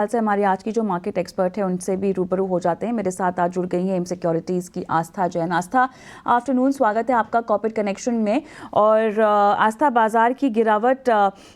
से हमारी आज की जो मार्केट एक्सपर्ट है उनसे भी रूबरू हो जाते हैं। मेरे साथ आज जुड़ गई हैं एम सिक्योरिटीज़ की आस्था जैन। आस्था, आफ्टरनून, स्वागत है आपका कॉर्पोरेट कनेक्शन में। और आस्था, बाजार की गिरावट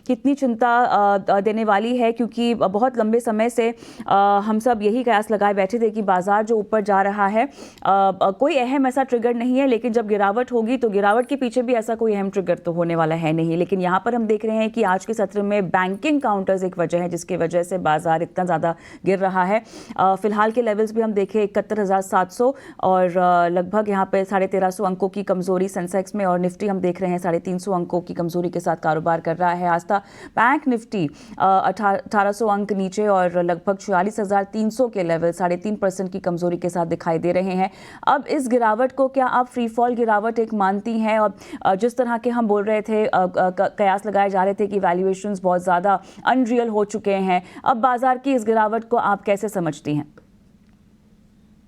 कितनी चिंता देने वाली है, क्योंकि बहुत लंबे समय से हम सब यही कयास लगाए बैठे थे कि बाजार जो ऊपर जा रहा है कोई अहम ऐसा ट्रिगर नहीं है, लेकिन जब गिरावट होगी तो गिरावट के पीछे भी ऐसा कोई अहम ट्रिगर तो होने वाला है नहीं। लेकिन यहाँ पर हम देख रहे हैं कि आज के सत्र में बैंकिंग काउंटर्स एक वजह है जिसकी वजह से बाजार इतना ज़्यादा गिर रहा है। फिलहाल के लेवल्स भी हम देखें 71,700 और लगभग यहाँ पे 1350 अंकों की कमजोरी सेंसेक्स में, और निफ्टी हम देख रहे हैं 350 अंकों की कमजोरी के साथ कारोबार कर रहा है। आस्था, बैंक निफ्टी 1800 अंक नीचे और लगभग 46,300 के लेवल 3.5% की कमजोरी के साथ दिखाई दे रहे हैं। अब इस गिरावट को क्या आप फ्री फॉल गिरावट एक मानती हैं? और जिस तरह के हम बोल रहे थे, कयास लगाए जा रहे थे कि वैल्यूएशंस बहुत ज़्यादा अनरियल हो चुके हैं, अब बाजार की इस गिरावट को आप कैसे समझती हैं?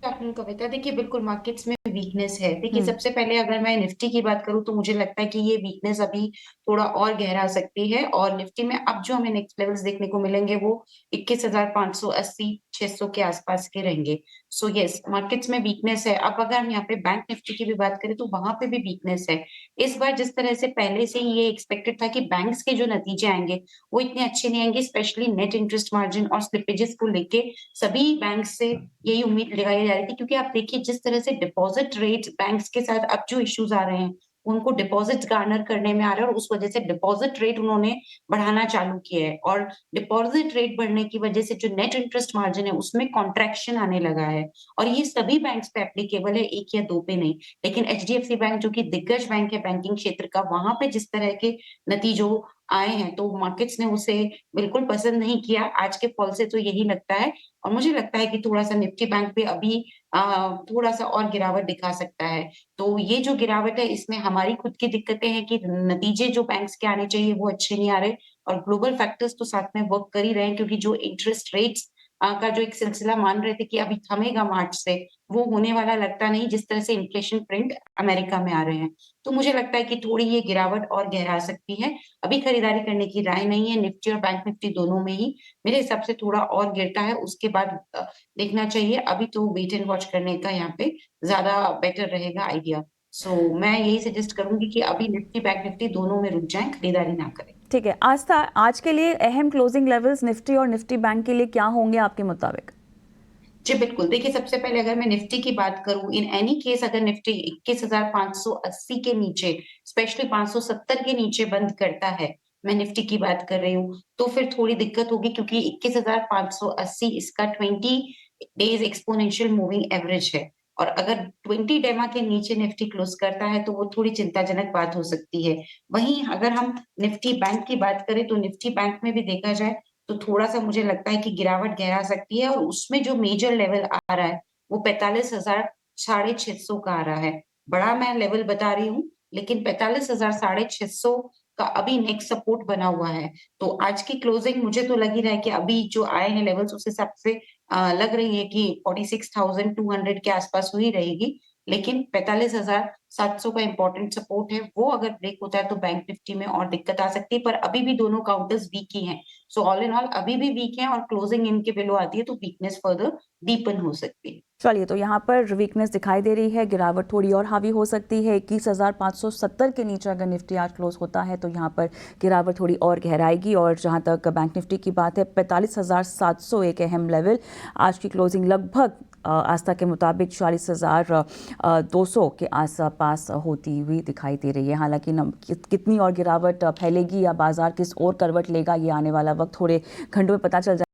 आफ्टरनून कविता, देखिए बिल्कुल मार्केट्स में वीकनेस है। देखिए हम्म। सबसे पहले अगर मैं निफ्टी की बात करूं तो मुझे लगता है कि ये वीकनेस अभी थोड़ा और गहरा सकती है, और निफ्टी में अब जो हमें नेक्स्ट लेवल्स देखने को मिलेंगे वो 21,580 600 के आसपास के रहेंगे। सो यस, मार्केट्स में वीकनेस है। अब अगर हम यहाँ पे बैंक निफ्टी की भी बात करें तो वहां पे भी वीकनेस है। इस बार जिस तरह से पहले से ही ये एक्सपेक्टेड था कि बैंक्स के जो नतीजे आएंगे वो इतने अच्छे नहीं आएंगे, स्पेशली नेट इंटरेस्ट मार्जिन और स्लिपेजेस को लेके सभी बैंक से यही उम्मीद लगाई जा रही थी। क्योंकि आप देखिए जिस तरह से डिपॉजिट रेट बैंक्स के साथ अब जो इश्यूज आ रहे हैं, उनको डिपॉजिट गार्नर करने में आ रहा है, और उस वजह से डिपॉजिट रेट उन्होंने बढ़ाना चालू किया है, और डिपॉजिट रेट बढ़ने की वजह से जो नेट इंटरेस्ट मार्जिन है उसमें कॉन्ट्रैक्शन आने लगा है। और ये सभी बैंक्स पे एप्लीकेबल है, एक या दो पे नहीं। लेकिन एचडीएफसी बैंक जो कि दिग्गज बैंक है बैंकिंग क्षेत्र का, वहां पे जिस तरह के नतीजों आए हैं तो मार्केट्स ने उसे बिल्कुल पसंद नहीं किया। आज के फॉल से तो यही लगता है, और मुझे लगता है कि थोड़ा-सा निफ्टी बैंक भी अभी थोड़ा-सा और गिरावट दिखा सकता है। तो ये जो गिरावट है इसमें हमारी खुद की दिक्कतें हैं कि नतीजे जो बैंक्स के आने चाहिए वो अच्छे नहीं आ रहे, और ग्लोबल फैक्टर्स तो साथ में वर्क कर ही रहे हैं, क्योंकि जो इंटरेस्ट रेट्स का जो एक सिलसिला मान रहे थे कि अभी थमेगा मार्च से, वो होने वाला लगता नहीं, जिस तरह से इन्फ्लेशन प्रिंट अमेरिका में आ रहे हैं। तो मुझे लगता है कि थोड़ी ये गिरावट और गहरा सकती है। अभी खरीदारी करने की राय नहीं है, निफ्टी और बैंक निफ्टी दोनों में ही मेरे हिसाब से थोड़ा और गिरता है, उसके बाद देखना चाहिए। अभी तो वेट एंड वॉच करने का यहाँ पे ज़्यादा बेटर रहेगा आइडिया। मैं यही सजेस्ट करूँगी कि अभी निफ्टी, बैंक निफ्टी दोनों में रुक जाएँ, खरीदारी ना करें। ठीक है आस्था, आज के लिए अहम क्लोजिंग लेवल्स निफ्टी और निफ्टी बैंक के लिए क्या होंगे आपके मुताबिक? जी, बिल्कुल। देखिए, सबसे पहले अगर मैं निफ्टी की बात करूँ, इन एनी केस अगर निफ्टी 21,580 के नीचे, स्पेशली 570 के नीचे बंद करता है, मैं निफ्टी की बात कर रही हूँ, तो फिर थोड़ी दिक्कत होगी, क्योंकि 21,580 इसका 20 डेज़ एक्सपोनेंशियल मूविंग एवरेज है। और अगर 20 डेमा के नीचे निफ्टी क्लोज़ करता है, तो वो थोड़ी चिंताजनक बात हो सकती है। वहीं अगर हम निफ्टी बैंक की बात करें, तो निफ्टी बैंक में भी देखा जाए तो थोड़ा-सा मुझे लगता है कि गिरावट गहरा सकती है, और उसमें जो मेजर लेवल आ रहा है, वो 45,000 साढ़े 600 का आ रहा है। बड़ा मैं लेवल बता रही हूँ, लेकिन 45,000 साढ़े 600 का अभी नेक्स्ट सपोर्ट बना हुआ है। तो आज की क्लोजिंग मुझे तो लग ही रहा है कि अभी जो आए हैं लेवल्स उस हिसाब से लग रही है कि 46,200 के आस-पास हुई रहेगी। लेकिन 45,700 का इम्पोर्टेंट सपोर्ट है, वो अगर ब्रेक होता है तो बैंक निफ्टी में और दिक्कत आ सकती है, पर अभी भी दोनों काउंटर्स वीक ही हैं। सो ऑल इन ऑल अभी भी वीक है, और क्लोजिंग इनके बिलो आती है तो वीकनेस फर्दर डीपन हो सकती है। चलिए, तो यहाँ पर वीकनेस दिखाई दे रही है, गिरावट थोड़ी और हावी हो सकती है। 21,570 के नीचे अगर निफ्टी आज क्लोज होता है तो यहाँ पर गिरावट थोड़ी और गहराएगी। और जहाँ तक बैंक निफ्टी की बात है, 45,700 एक अहम लेवल। आज की क्लोजिंग लगभग आस्था के मुताबिक 46,200 के आसपास होती हुई दिखाई दे रही है। हालांकि कितनी और गिरावट फैलेगी या बाजार किस और करवट लेगा, ये आने वाला वक्त थोड़े घंटों में पता चल जाएगा।